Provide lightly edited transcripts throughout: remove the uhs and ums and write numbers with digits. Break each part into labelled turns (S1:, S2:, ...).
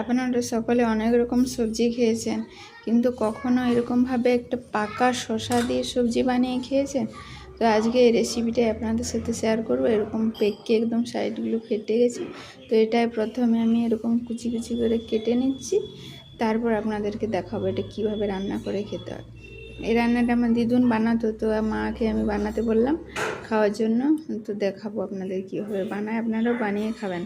S1: আপনারা সকলে অনেক রকম সবজি খেয়েছেন, কিন্তু কখনো এরকমভাবে একটা পাকা শসা দিয়ে সবজি বানিয়ে খেয়েছেন? তো আজকে এই রেসিপিটাই আপনাদের সাথে শেয়ার করবো। এরকম পেকে একদম সাইডগুলো ফেটে গেছে, তো এটাই প্রথমে আমি এরকম কুচি কুচি করে কেটে নিচ্ছি। তারপর আপনাদেরকে দেখাবো এটা কিভাবে রান্না করে খেতে হয়। এই রান্নাটা আমার দিদুন বানাতো, তো মাকে আমি বানাতে বললাম খাওয়ার জন্য। তো দেখাবো আপনাদের কীভাবে বানায়, আপনারাও বানিয়ে খাবেন।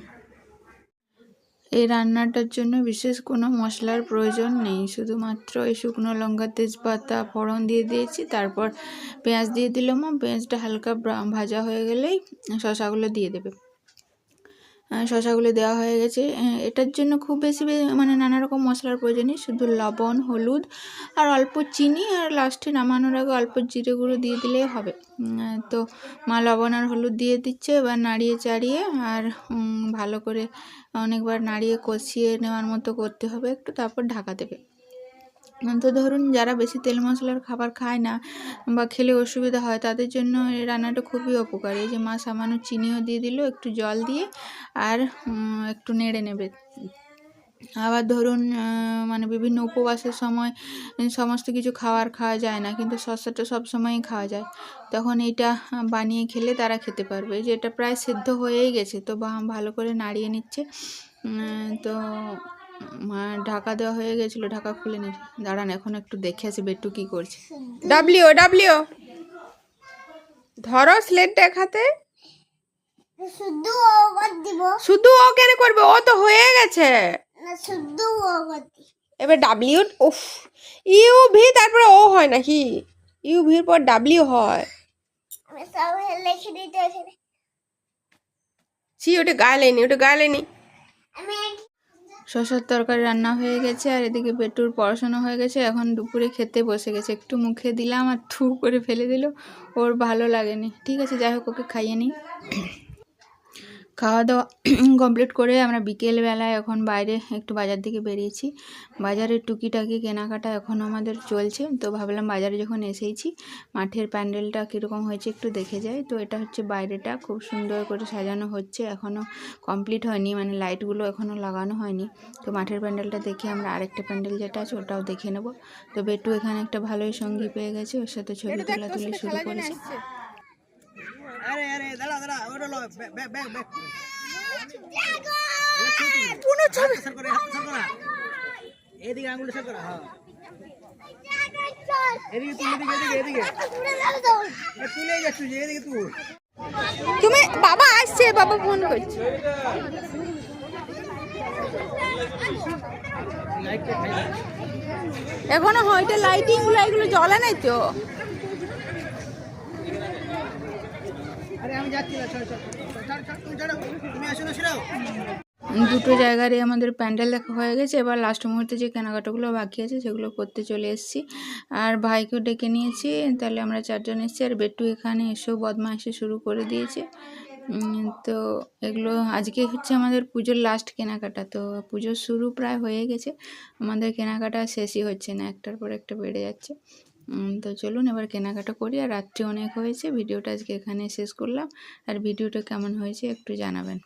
S1: এই রান্নাটার জন্য বিশেষ কোনো মশলার প্রয়োজন নেই, শুধুমাত্র এই শুকনো লঙ্কা, তেজপাতা ফোড়ন দিয়ে দিয়েছি। তারপর পেঁয়াজ দিয়ে দিলাম, পেঁয়াজটা হালকা ভাজা হয়ে গেলেই শসাগুলো দিয়ে দেবে। শসাগুলো দেওয়া হয়ে গেছে। এটার জন্য খুব বেশি মানে নানা রকম মশলার প্রয়োজন নেই, শুধু লবণ, হলুদ আর অল্প চিনি, আর লাস্টে নামানোর আগে অল্প জিরে গুঁড়ো দিয়ে দিলেই হবে। তো মা লবণ আর হলুদ দিয়ে দিচ্ছে, এবার নাড়িয়ে চাড়িয়ে আর ভালো করে অনেকবার নাড়িয়ে কষিয়ে নেওয়ার মতো করতে হবে একটু, তারপর ঢাকা দেবে। তো ধরুন যারা বেশি তেল মশলার খাবার খায় না বা খেলে অসুবিধা হয়, তাদের জন্য এই রান্নাটা খুবই উপকারী। এই যে মা সামান্য চিনিও দিয়ে দিল একটু জল দিয়ে, আর একটু নেড়ে নেবে। আবার ধরুন মানে বিভিন্ন উপবাসের সময় সমস্ত কিছু খাওয়া যায় না, কিন্তু শসাটা সবসময়ই খাওয়া যায়, তখন এইটা বানিয়ে খেলে তারা খেতে পারবে। যে এটা প্রায় সিদ্ধ হয়েই গেছে, তো ভালো করে নাড়িয়ে নিচ্ছে। তো ঢাকা দেওয়া হয়ে গেছিলো, ঢাকা খুলে নিচ্ছে। দাঁড়ান এখন একটু দেখে আসি বেটু কি করছে। ডাবলিও ধরো স্লেট দেখাতে। শুধু ও কেন করবে, ও তো হয়ে গেছে। এবার ডাব্লিউ, উফ, ইউ ভি তারপরে ও হয় নাকি? ইউ ভির পর ডাব্লিউ হয়। ওটা গায়ে লেনি। শসার তরকারি রান্না হয়ে গেছে, আর এদিকে পেটুর পড়াশোনা হয়ে গেছে। এখন দুপুরে খেতে বসে গেছে, একটু মুখে দিলাম আর থু করে ফেলে দিল, ওর ভালো লাগেনি। ঠিক আছে, যাই হোক, ওকে খাইয়ে নিই। খাওয়া দাওয়া কমপ্লিট করে আমরা বিকেলবেলায় এখন বাইরে একটু বাজার দিকে বেরিয়েছি। বাজারের টুকিটাকি কেনাকাটা এখন আমাদের চলছে, তো ভাবলাম বাজারে যখন এসেইছি মাঠের প্যান্ডেলটা কীরকম হয়েছে একটু দেখে যাই। তো এটা হচ্ছে বাইরেটা, খুব সুন্দর করে সাজানো হচ্ছে, এখনও কমপ্লিট হয়নি, মানে লাইটগুলো এখনও লাগানো হয়নি। তো মাঠের প্যান্ডেলটা দেখে আমরা আরেকটা প্যান্ডেল যেটা আছে ওটাও দেখে নেব। তো বেটু এখানে একটা ভালোই সঙ্গী পেয়ে গেছে, ওর সাথে ছবি তোলাতুলি শুরু করেছে। তুমি বাবা আসছে, বাবা ফোন করছে। এখনো হয়তো লাইটিং গুলো এগুলো জ্বলে নাই তো। দুটো জায়গারই আমাদের প্যান্ডেল দেখা হয়ে গেছে, এবার লাস্ট মুহূর্তে যে কেনাকাটাগুলো বাকি আছে সেগুলো করতে চলে এসেছি। আর ভাইকেও ডেকে নিয়েছি, তাহলে আমরা চারজন এসেছি। আর বেটু এখানে এসেও বদমাইশি শুরু করে দিয়েছে। তো এগুলো আজকে হচ্ছে আমাদের পুজোর লাস্ট কেনাকাটা। তো পুজোর শুরু প্রায় হয়ে গেছে, আমাদের কেনাকাটা শেষই হচ্ছে না, একটার পর একটা বেড়ে যাচ্ছে। তো চলুন এবার কেনাকাটা করি। আর রাত্রি অনেক হয়েছে, ভিডিওটা আজকে এখানে শেষ করলাম। আর ভিডিওটা কেমন হয়েছে একটু জানাবেন।